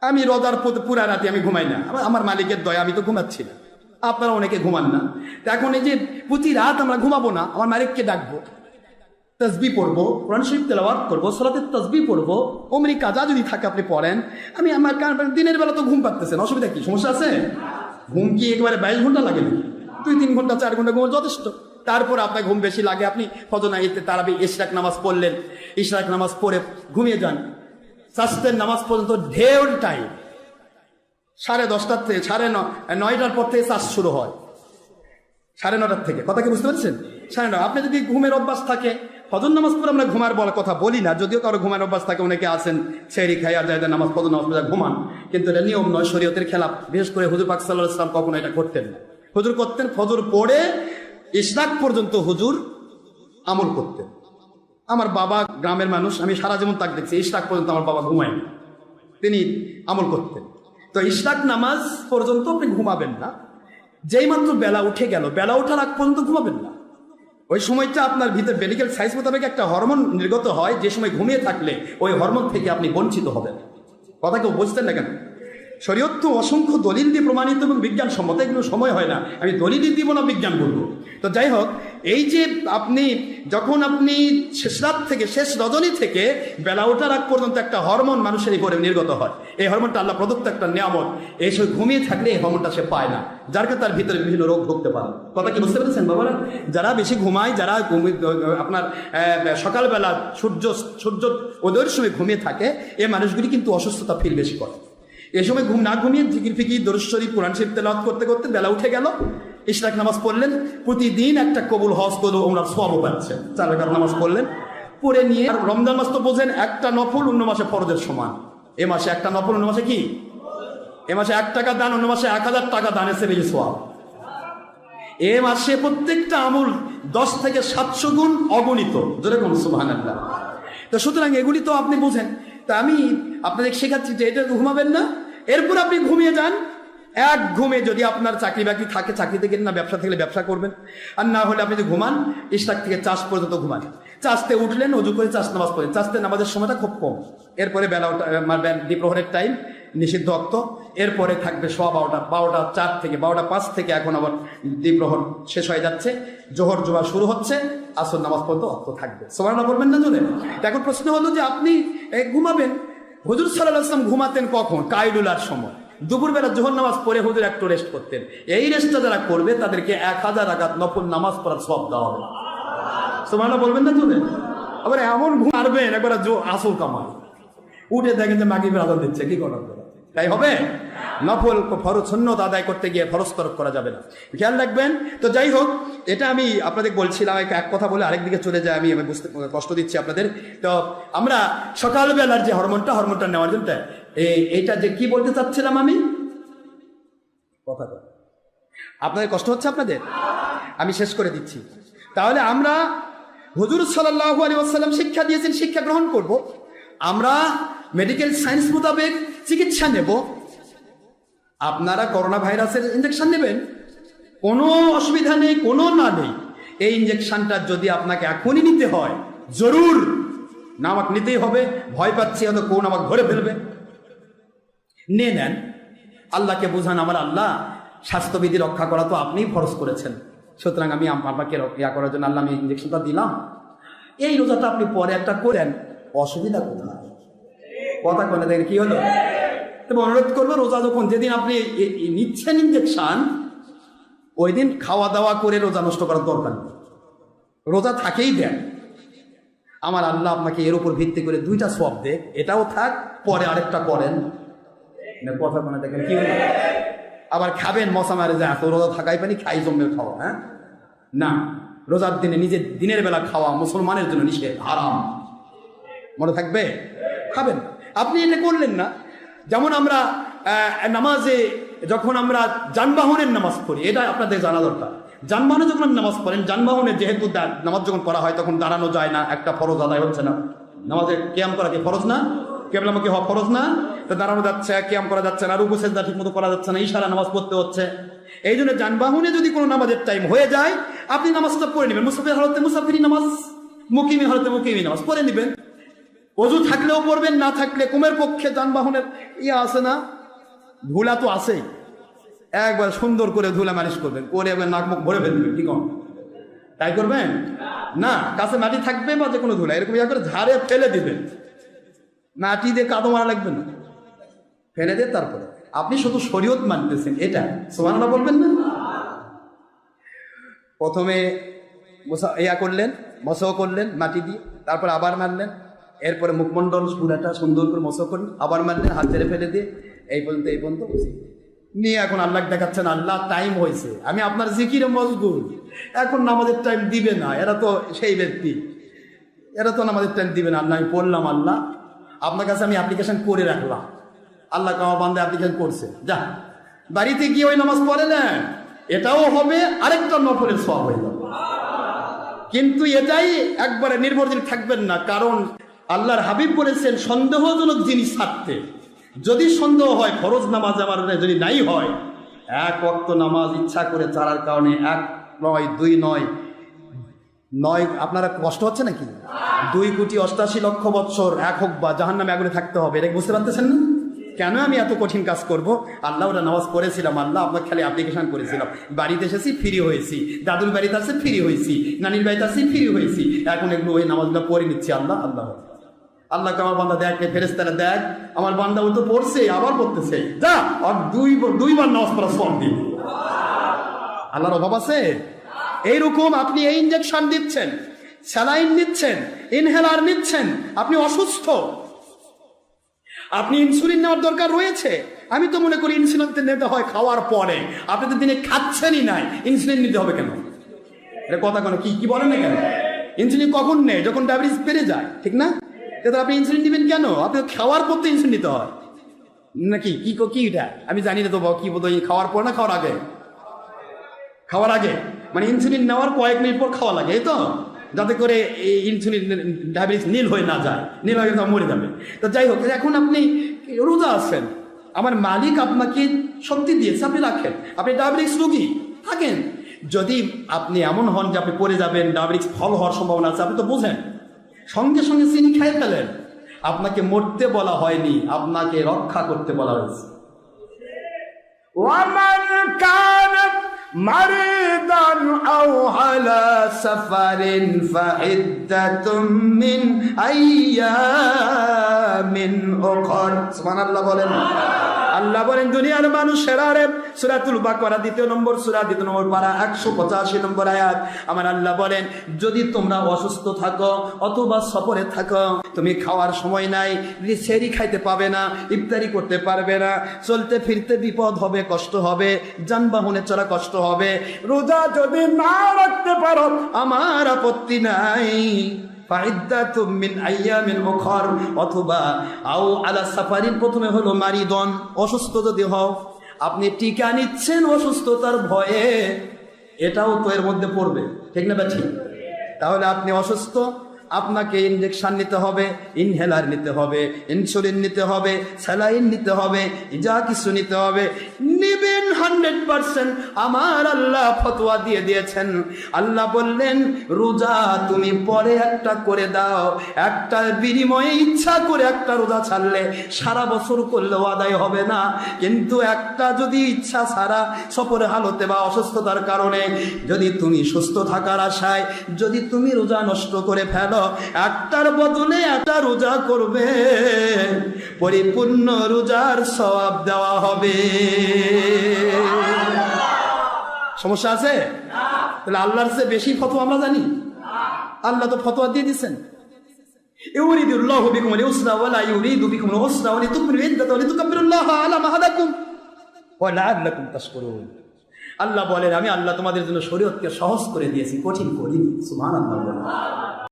আমি রোজার পুরা রাতে আমি ঘুমাই না, আমার মালিকের দয়া আমি তো ঘুমাচ্ছি না, আপনারা অনেকে ঘুমান না। তো এখন এই যে প্রতি রাত আমরা ঘুমাবো না, আমার মালিককে ডাকবো, তসবি পড়বো, কোরআন শরীফ তেলাওয়াত করবো, সালাতের তসবি পড়বো, অমনি কাজা যদি থাকে আপনি পড়েন। আমি আমার দিনের বেলা তো ঘুম পাচ্তেছেন, অসুবিধা কি, সমস্যা আছে? ঘুম কি একেবারে 22 ঘন্টা লাগে না, 2-3 ঘন্টা 4 ঘন্টা ঘুম যথেষ্ট। তারপর আপনার ঘুম বেশি লাগে, আপনি ফজর নামাজে তারাবি ইশরাক নামাজ পড়লেন, ইশরাক নামাজ পড়ে ঘুমিয়ে যান। সাস্তের নামাজ পর্যন্ত ঢেউ টাইম, 10:30 থেকে 9:30 পর থেকে চাষ শুরু হয়, 9:30 থেকে। কথা কি বুঝতে পারছেন? 9:30। আপনি যদি ঘুমের অভ্যাস থাকে, ফজর নামাজ পড়ে আমরা ঘুমার বলার কথা বলি না, যদিও কারো ঘুমের অভ্যাস থাকে, অনেকে আছেন সেহরি খাইয়া যায় নামাজ, ফজর নামাজ পড়ে ঘুমান, কিন্তু এটা নিয়ম নয়, শরীয়তের খেলাফ। বিশেষ করে হুজুর পাক সাল্লাল্লাহু আলাইহি ওয়াসাল্লাম কখনো এটা করতেন না। হুজুর করতেন ফজর পড়ে ইশরাক পর্যন্ত হুজুর আমল করতেন। আমার বাবা গ্রামের মানুষ, আমি সারা জীবন তাকে দেখছি, ইশরাক পর্যন্ত আমার বাবা ঘুমায়নি, তিনি আমল করতেন। তো ইশরাক নামাজ পর্যন্ত আপনি ঘুমাবেন না, যেই মাত্র বেলা উঠে গেল, বেলা ওঠার আগ পর্যন্ত ঘুমাবেন না। ওই সময়টা আপনার ভিতরে মেডিকেল সায়েন্স মোতাবেক একটা হরমোন নির্গত হয়, যে সময় ঘুমিয়ে থাকলে ওই হরমোন থেকে আপনি বঞ্চিত হবেন। কথা কেউ বুঝতেন না কেন? শরীয়ত তো অসংখ্য দলিল দিয়ে প্রমাণিত এবং বিজ্ঞান সম্মত, এগুলো সময় হয় না আমি দলিলই দিব না বিজ্ঞান বলবো। তো যাই হোক, এই যে যখন আপনি শেষ রাত থেকে, শেষ রজনী থেকে বেলা ওঠার আগ পর্যন্ত একটা হরমোন মানুষের উপরে নির্গত হয়, এই হরমোনটা আল্লাহ প্রদত্ত একটা নিয়ামত। এই সময় ঘুমিয়ে থাকলে এই হরমোনটা সে পায় না, যার কারণে তার ভিতরে বিভিন্ন রোগ ঢুকতে পারে। কথা কি বুঝতে পেরেছেন বাবারা? যারা বেশি ঘুমায়, যারা আপনার সকালবেলা সূর্য উদয়ের সময় ঘুমিয়ে থাকে, এই মানুষগুলি কিন্তু অসুস্থতা ফিল বেশি করে। এই সময় না ঘুমিয়ে জিকির ফিকির, দরুদ শরীফ, কোরআন শরীফ তেলাওয়াত করতে করতে বেলা উঠে গেল, ইশরাক নামাজ পড়লেন, প্রতিদিন একটা কবুল হজ করলো ওনার সওয়াব পাচ্ছেন। 4 রাকাত নামাজ পড়লেন, পড়ে নিয়ে রমজান মাস তো বোঝেন, একটা নফল অন্য মাসে ফরজের সমান। এ মাসে একটা নফল, অন্য মাসে কি? এ মাসে 1 টাকা দান, অন্য মাসে 1000 টাকা দানের সে বেশি সওয়াব। এ মাসে প্রত্যেকটা আমল 10 থেকে 700 গুণ অগণিত। যেরকম সুবহানাল্লাহ। তো সুতরাং এগুলি তো আপনি বোঝেন। তা আমি আপনাদের শেখাচ্ছি যে এটা ঘুমাবেন না, এরপর আপনি ঘুমিয়ে যান। এক ঘুমে যদি আপনার চাকরি বাকরি থাকে, চাকরি থেকে না, ব্যবসা থাকলে ব্যবসা করবেন, আর না হলে আপনি যদি ঘুমান, ইশরাক থেকে চাষ পর্যন্ত ঘুমান। চাষতে উঠলেন, অজু করে চাষ নামাজ পড়লেন। চাষতে নামাজের সময়টা খুব কম, এরপরে বেলা দ্বিপ্রহরের টাইম নিষিদ্ধ অক্ত, এরপরে থাকবে 12:04 থেকে 12:05 থেকে, এখন আবার দ্বিপ্রহর শেষ হয়ে যাচ্ছে, জোহর জুমা শুরু হচ্ছে, আসর নামাজ পর্যন্ত অক্ত থাকবে। সুবহানাল্লাহ বলবেন না জোরে? এখন প্রশ্ন হলো যে আপনি ঘুমাবেন, হুজুর সাল্লাল্লাহু আলাইহি ওয়াসাল্লাম ঘুমাতেন কখন? কাইলুলার সময়, দুপুরবেলা জোহর নামাজ পড়ে হুজুর একটু রেস্ট করতেন। এই রেস্টটা যারা করবে তাদেরকে 1000 রাকাত নফল নামাজ পড়ার সওয়াব দেওয়া হবে। সুবহানাল্লাহ বলবেন না জোরে? আবার এমন ঘুম মারবেন একবার আসল কামাল, উঠে দেখেন যে মাগরিবের আযান দিচ্ছে, কি করার? তাই হবে? নফল ফরজ সুন্নাত আদায় করতে গিয়ে ফরজ তরক করা যাবে না, খেয়াল রাখবেন। তো যাই হোক, এটা আমি আপনাদের বলছিলাম, এক কথা বলে আরেক দিকে চলে যায়, আমি বুঝতে কষ্ট দিচ্ছি আপনাদের। তো আমরা সকালবেলার যে হরমোনটা নেওয়ার জন্য এইটা যে কি বলতে চাচ্ছিলাম আমি, কথাটা আপনাদের কষ্ট হচ্ছে আপনাদের, আমি শেষ করে দিচ্ছি। তাহলে আমরা হুজুর সাল্লাল্লাহু আলাইহি ওয়াসাল্লাম শিক্ষা দিয়েছেন, শিক্ষা গ্রহণ করব, আমরা মেডিকেল সায়েন্স মোতাবেক চিকিৎসা নেব। আপনারা করোনা ভাইরাসের ইঞ্জেকশন নেবেন, কোনো অসুবিধা নেই, কোনো না নেই। এই ইঞ্জেকশনটা যদি আপনাকে এখনই নিতে হয়, জরুর না, আমাকে নিতেই হবে, ভয় পাচ্ছি হয়তো কোন আমাকে ধরে ফেলবে, নিয়ে নেন। আল্লাহকে বোঝান, আমার আল্লাহ স্বাস্থ্যবিধি রক্ষা করা তো আপনিই ফরজ করেছেন, সুতরাং আমি আপনাকে ইয়া করার জন্য আল্লাহ আমি ইঞ্জেকশনটা দিলাম। এই রোজাটা আপনি পরে একটা করেন, অসুবিধা কোথায়? কথা কোনে দেখেন কি হলো? তবে অনুরোধ করবো, রোজা যখন যেদিন আপনি নিচ্ছেন ইঞ্জেকশন, ওই দিন খাওয়া দাওয়া করে রোজা নষ্ট করার দরকার নেই, রোজা থাকেই দেন। আমার আল্লাহ আপনাকে এর উপর ভিত্তি করে 2টা সওয়াব দেখ, এটাও থাক, পরে আরেকটা করেন। কথা কোনে দেখেন কি হলো? আবার খাবেন মশা মারে যায়, এত রোজা থাকাই পানি খাই জমে খাওয়া, হ্যাঁ না, রোজার দিনে নিজের দিনের বেলা খাওয়া মুসলমানের জন্য নিষেধ, হারাম, মনে থাকবে। খাবেন, আপনি এটা করলেন না। যেমন আমরা নামাজে যখন আমরা যানবাহনের নামাজ পড়ি, এটা আপনাদের জানা দরকার। যানবাহনে যখন আপনি নামাজ পড়েন, যানবাহনে যেহেতু নামাজ যখন পড়া হয় তখন দাঁড়ানো যায় না, একটা ফরজ আদায় হচ্ছে না। নামাজে কিয়াম করা কি ফরজ না? কেবলামুখী হওয়া ফরজ না? তো দাঁড়ানো যাচ্ছে, কিয়াম করা যাচ্ছে না, রুকু সিজদা ঠিক মতো করা যাচ্ছে না, ইশারা নামাজ পড়তে হচ্ছে। এই জন্য যানবাহনে যদি কোনো নামাজের টাইম হয়ে যায়, আপনি নামাজটা পড়ে নেবেন। মুসাফির হালতে মুসাফিরি নামাজ, মুকিমি হালতে মুকিমি নামাজ পড়ে নেবেন। অজু থাকলেও পড়বেন, না থাকলে কমের পক্ষে যানবাহনের আছে না, ধুলা তো আছেই, একবার সুন্দর করে ধুলা মালিশ করবেন, করে একবার নাক মুখ ভরে ফেলবেন। কি কম তাই করবেন না? কাছে মাটি থাকবে বা যে কোনো ধুলা এরকম করে ঝাড়ে ফেলে দিবেন, মাটি দিয়ে কাদো মারা লাগবে না, ফেলে দিয়ে তারপরে আপনি শুধু শরীয়ত মানতেছেন, এটা সুবহানাল্লাহ বলবেন না? প্রথমে করলেন, মসহ করলেন মাটি দিয়ে, তারপর আবার মারলেন, এরপরে মুখমণ্ডল পুরাটা সুন্দর করে মসহ করলেন, আবার মারলেন হাত ছেড়ে ফেলে দিয়ে, এই পর্যন্ত নিয়ে এখন আল্লাহ দেখাচ্ছেন, আল্লাহ টাইম হয়েছে, আমি আপনার জিকিরে মশগুল, এখন নামাজের টাইম দিবে না, এরা তো সেই ব্যক্তি, এরা তো নামাজের টাইম দিবে না। আল্লাহ আমি পড়লাম, আল্লাহ আপনার কাছে আমি অ্যাপ্লিকেশন করে রাখলাম, আল্লাহ কামা বান্দা অ্যাপ্লিকেশন করছে, যা বাড়িতে গিয়ে ওই নামাজ পড়ে না, এটাও হবে, আরেকটা নফলের সওয়াব হয়ে যাবে। কিন্তু এটাই একবারে নির্ভরশীল থাকবেন না, কারণ আল্লাহর হাবিব বলেছেন সন্দেহজনক জিনিস ছাড়তে। যদি সন্দেহ হয় ফরজ নামাজ আমার যদি নাই হয়, এক ওয়াক্ত নামাজ ইচ্ছা করে ছাড়ার কারণে 1 নয় 2 নয় 9, আপনারা কষ্ট হচ্ছে নাকি? 2,88,00,000 বৎসর এক হোক বা জাহান্নামে আগুনে থাকতে হবে, এটা বুঝতে পারতেছেন না? কেন আমি এত কঠিন কাজ করব? আল্লাহ ওরা নামাজ পড়েছিলাম, আল্লাহ আপনার খালি অ্যাপ্লিকেশন করেছিলাম, বাড়িতে এসেছি ফ্রি হয়েছি, দাদুর বাড়িতে আসছে ফ্রি হয়েছি, নানির বাড়িতে আসছি ফ্রি হয়েছি, এখন এগুলো ওই নামাজগুলো পড়ে নিচ্ছি। আল্লাহ আল্লাহ আল্লাহকে আমার বান্দা দেখ, ফেরেশতারা দেখ, আমার বান্দা ও তো পড়ছে আবার পড়তেছে, যা আর দুইবার নামাজ পড়া সওয়াব দিন। আল্লাহর অভাব আছে? এইরকম আপনি এই ইনজেকশন দিচ্ছেন, স্যালাইন নিচ্ছেন, ইনহেলার নিচ্ছেন, আপনি অসুস্থ, আপনি ইনসুলিন নেওয়ার দরকার রয়েছে। আমি তো মনে করি ইনসুলিন নিতে হয় খাওয়ার পরে, আপনি তো দিনে খাচ্ছেনই নাই, ইনসুলিন নিতে হবে কেন? এটা কথা কেন, কি বলেন না কেন? ইনসুলিন কখন নেয়? যখন ডায়াবেটিস বেড়ে যায়, ঠিক না? তাহলে আপনি ইনসুলিন নেবেন কেন? আপনি খাওয়ার পর তো ইনসুলিন নিতে হয় নাকি? কি এটা আমি জানি না তো, কি বলতো, খাওয়ার পর না খাওয়ার আগে? খাওয়ার আগে, মানে ইনসুলিন নেওয়ার কয়েক মিনিট পর খাওয়া লাগে, এই তো, যাতে করে এই ইনসুলিন ডায়াবেটিস নীল হয়ে না যায়, নীল হয়ে মরে যাবে। তো যাই হোক, এখন আপনি রোজা আছেন, আমার মালিক আপনাকে শক্তি দিয়েছে, আপনি রাখেন, আপনি ডায়াবেটিস রোগী থাকেন, যদি আপনি এমন হন যে আপনি পড়ে যাবেন, ডায়াবেটিস ফল হওয়ার সম্ভাবনা আছে, আপনি তো বোঝেন, সঙ্গে সঙ্গে চিনি খাইয়ে ফেলেন। আপনাকে মরতে বলা হয়নি, আপনাকে রক্ষা করতে বলা হয়েছে। ওয়ামান কানাত মারিদান আও আলা সাফারিন ফাইদ্দাতুম মিন আইয়ামিন উখর। সুবহানাল্লাহ বলেন। আল্লাহ বলেন, দুনিয়ার মানুষেরা রে, সূরাতুল বাকারা 2 নম্বর সূরা 2 নম্বর পারা 185 নম্বর আয়াত, আমার আল্লাহ বলেন, যদি তোমরা অসুস্থ থাকো অথবা সফরে থাকো, তুমি খাওয়ার সময় নাই, সেহরি খাইতে পাবে না, ইফতারি করতে পারবে না, চলতে ফিরতে বিপদ হবে, কষ্ট হবে, যানবাহনে চলা কষ্ট হবে, রোজা যদি না রাখতে পারো আমার আপত্তি নাই, অথবা আও আলা সাফারিন, প্রথমে হলো মারিদন, অসুস্থ যদি হও, আপনি টিকা নিচ্ছেন অসুস্থতার ভয়ে, এটাও তো এর মধ্যে পড়বে, ঠিক না? ঠিক। তাহলে আপনি অসুস্থ, আপনাকে ইনজেকশন নিতে হবে, ইনহেলার নিতে হবে, ইনসুলিন নিতে হবে, স্যালাইন নিতে হবে, যা কিছু নিতে হবে, নেবেন 100%। আমার আল্লাহ ফতোয়া দিয়ে দিয়েছেন, আল্লাহ বললেন, রোজা তুমি পরে একটা করে দাও, একটা বিনিময়ে ইচ্ছা করে একটা রোজা ছাড়লে সারা বছর করলেও আদায় হবে না, কিন্তু একটা যদি ইচ্ছা ছাড়া সফরে হালতে বা অসুস্থতার কারণে যদি তুমি সুস্থ থাকার আশায় যদি তুমি রোজা নষ্ট করে ফেলো, একটার বদলে একটা রোজা করবে, পরিপূর্ণ রোজার সওয়াব দেওয়া হবে। সমস্যা আছে? তাহলে আল্লাহর চেয়ে বেশি ফতোয়া আমরা জানি? আল্লাহ তো ফতোয়া দিয়ে দিচ্ছেন, ইউরিদুল্লাহু বিকুমুল ইউসরা ওয়া লা ইউরিদু বিকুমুল উসরা ওয়া লিতুকমিলু ইদ্দাতা ওয়া লিতুকাব্বিরুল্লাহা আলা মা হাদাকুম ওয়া লাআল্লাকুম তাশকুরুন। আল্লাহ বলেন, আমি আল্লাহ তোমাদের জন্য শরীয়তকে সহজ করে দিয়েছি, কঠিন করিনি। সুবহানাল্লাহ।